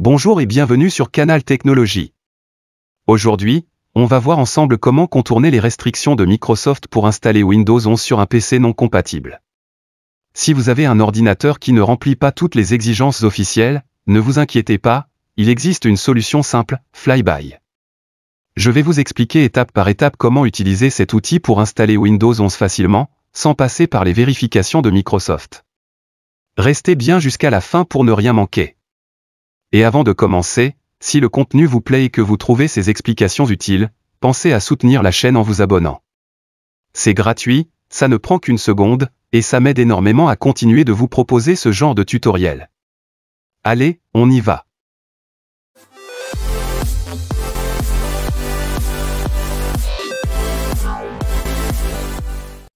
Bonjour et bienvenue sur Canal Technologies. Aujourd'hui, on va voir ensemble comment contourner les restrictions de Microsoft pour installer Windows 11 sur un PC non compatible. Si vous avez un ordinateur qui ne remplit pas toutes les exigences officielles, ne vous inquiétez pas, il existe une solution simple, Flyby. Je vais vous expliquer étape par étape comment utiliser cet outil pour installer Windows 11 facilement, sans passer par les vérifications de Microsoft. Restez bien jusqu'à la fin pour ne rien manquer. Et avant de commencer, si le contenu vous plaît et que vous trouvez ces explications utiles, pensez à soutenir la chaîne en vous abonnant. C'est gratuit, ça ne prend qu'une seconde, et ça m'aide énormément à continuer de vous proposer ce genre de tutoriel. Allez, on y va.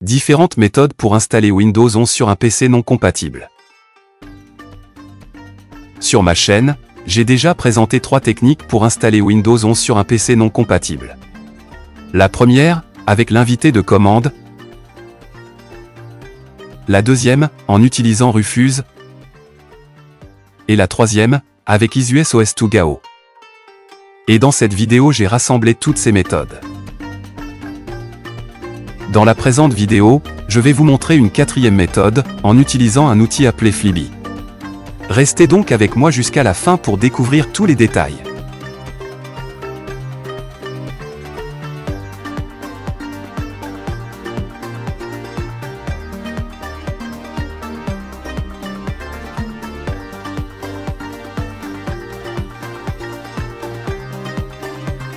Différentes méthodes pour installer Windows 11 sur un PC non compatible. Sur ma chaîne, j'ai déjà présenté 3 techniques pour installer Windows 11 sur un PC non compatible. La première, avec l'invité de commande. La deuxième, en utilisant Rufuse. Et la troisième, avec EasyOS2Go. Et dans cette vidéo, j'ai rassemblé toutes ces méthodes. Dans la présente vidéo, je vais vous montrer une quatrième méthode, en utilisant un outil appelé Flyby. Restez donc avec moi jusqu'à la fin pour découvrir tous les détails.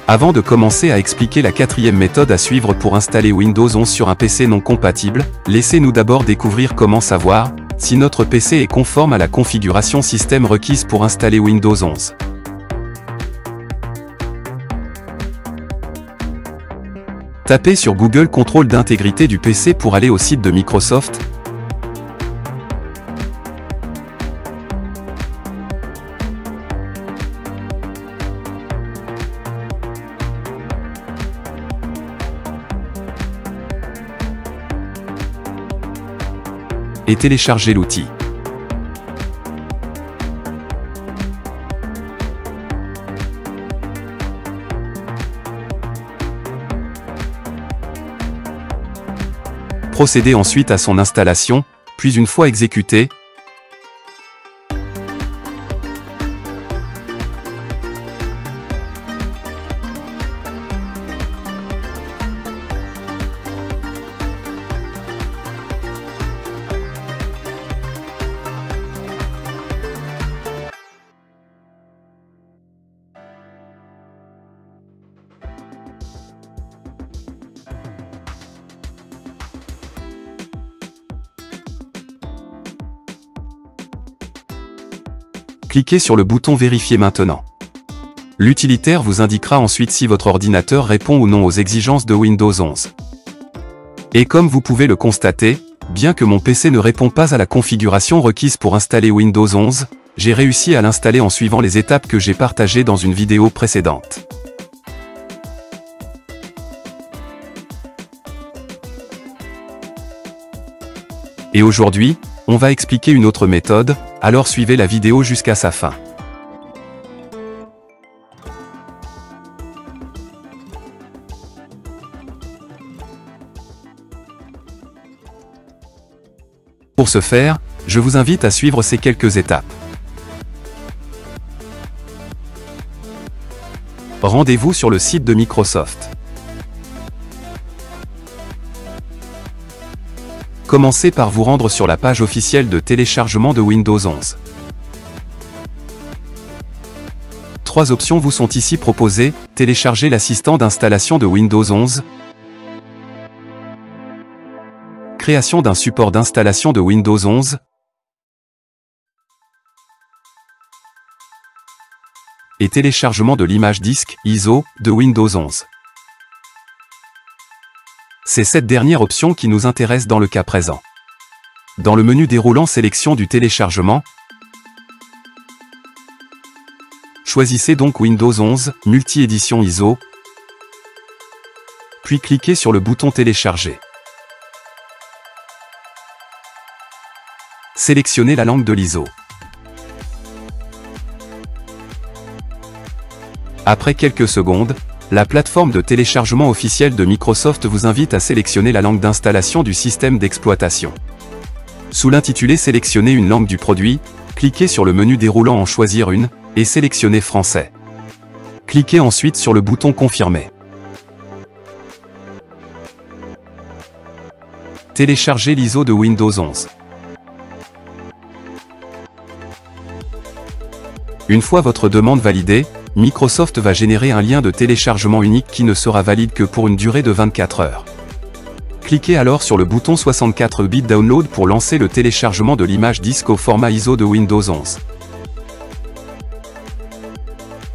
Avant de commencer à expliquer la quatrième méthode à suivre pour installer Windows 11 sur un PC non compatible, laissez-nous d'abord découvrir comment savoir si notre PC est conforme à la configuration système requise pour installer Windows 11. Tapez sur Google Contrôle d'intégrité du PC pour aller au site de Microsoft. Et téléchargez l'outil. Procédez ensuite à son installation, puis une fois exécuté, cliquez sur le bouton Vérifier maintenant. L'utilitaire vous indiquera ensuite si votre ordinateur répond ou non aux exigences de Windows 11. Et comme vous pouvez le constater, bien que mon PC ne répond pas à la configuration requise pour installer Windows 11, j'ai réussi à l'installer en suivant les étapes que j'ai partagées dans une vidéo précédente. Et aujourd'hui, on va expliquer une autre méthode, alors suivez la vidéo jusqu'à sa fin. Pour ce faire, je vous invite à suivre ces quelques étapes. Rendez-vous sur le site de Microsoft. Commencez par vous rendre sur la page officielle de téléchargement de Windows 11. 3 options vous sont ici proposées, télécharger l'assistant d'installation de Windows 11, création d'un support d'installation de Windows 11, et téléchargement de l'image disque ISO de Windows 11. C'est cette dernière option qui nous intéresse dans le cas présent. Dans le menu déroulant sélection du téléchargement, choisissez donc Windows 11, multi-édition ISO, puis cliquez sur le bouton télécharger. Sélectionnez la langue de l'ISO. Après quelques secondes, la plateforme de téléchargement officielle de Microsoft vous invite à sélectionner la langue d'installation du système d'exploitation. Sous l'intitulé « Sélectionner une langue du produit », cliquez sur le menu déroulant en « Choisir une » et sélectionnez « Français ». Cliquez ensuite sur le bouton « Confirmer ». Téléchargez l'ISO de Windows 11. Une fois votre demande validée, Microsoft va générer un lien de téléchargement unique qui ne sera valide que pour une durée de 24 heures. Cliquez alors sur le bouton 64 bits Download pour lancer le téléchargement de l'image disque au format ISO de Windows 11.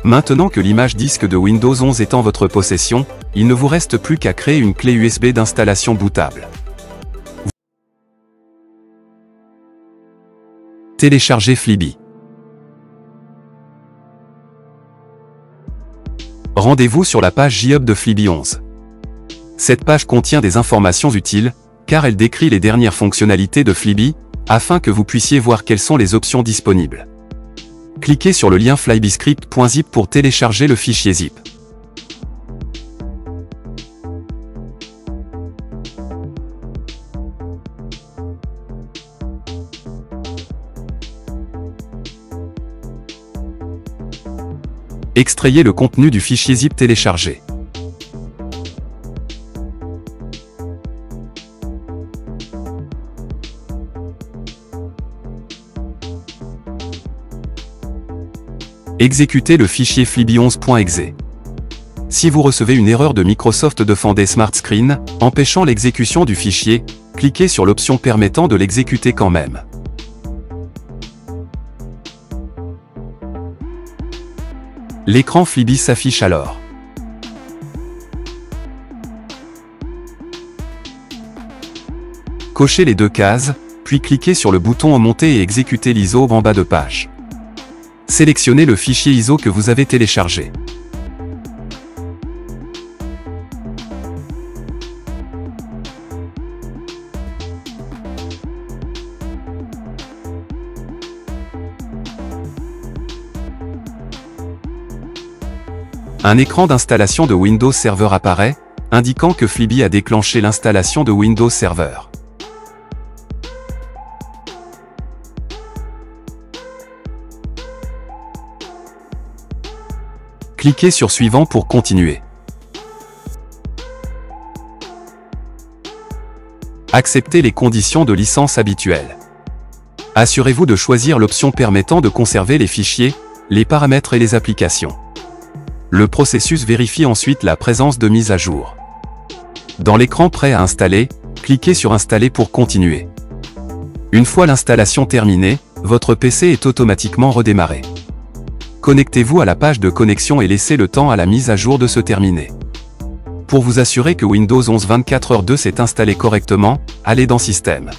Maintenant que l'image disque de Windows 11 est en votre possession, il ne vous reste plus qu'à créer une clé USB d'installation bootable. Téléchargez Fliby. Rendez-vous sur la page JHub de Fliby 11. Cette page contient des informations utiles, car elle décrit les dernières fonctionnalités de Fliby, afin que vous puissiez voir quelles sont les options disponibles. Cliquez sur le lien flybyscript.zip pour télécharger le fichier zip. Extrayez le contenu du fichier zip téléchargé. Exécutez le fichier fliby11.exe. Si vous recevez une erreur de Microsoft Defender Smart Screen, empêchant l'exécution du fichier, cliquez sur l'option permettant de l'exécuter quand même. L'écran Fliby s'affiche alors. Cochez les deux cases, puis cliquez sur le bouton Monter et exécuter l'ISO en bas de page. Sélectionnez le fichier ISO que vous avez téléchargé. Un écran d'installation de Windows Server apparaît, indiquant que Fliby a déclenché l'installation de Windows Server. Cliquez sur Suivant pour continuer. Acceptez les conditions de licence habituelles. Assurez-vous de choisir l'option permettant de conserver les fichiers, les paramètres et les applications. Le processus vérifie ensuite la présence de mise à jour. Dans l'écran Prêt à installer, cliquez sur Installer pour continuer. Une fois l'installation terminée, votre PC est automatiquement redémarré. Connectez-vous à la page de connexion et laissez le temps à la mise à jour de se terminer. Pour vous assurer que Windows 11 24h2 s'est installé correctement, allez dans Système.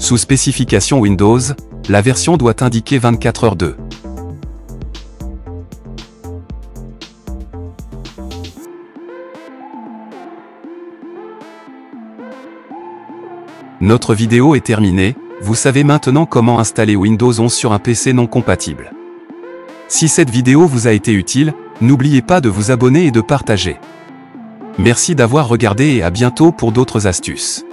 Sous spécification Windows, la version doit indiquer 24h2. Notre vidéo est terminée, vous savez maintenant comment installer Windows 11 sur un PC non compatible. Si cette vidéo vous a été utile, n'oubliez pas de vous abonner et de partager. Merci d'avoir regardé et à bientôt pour d'autres astuces.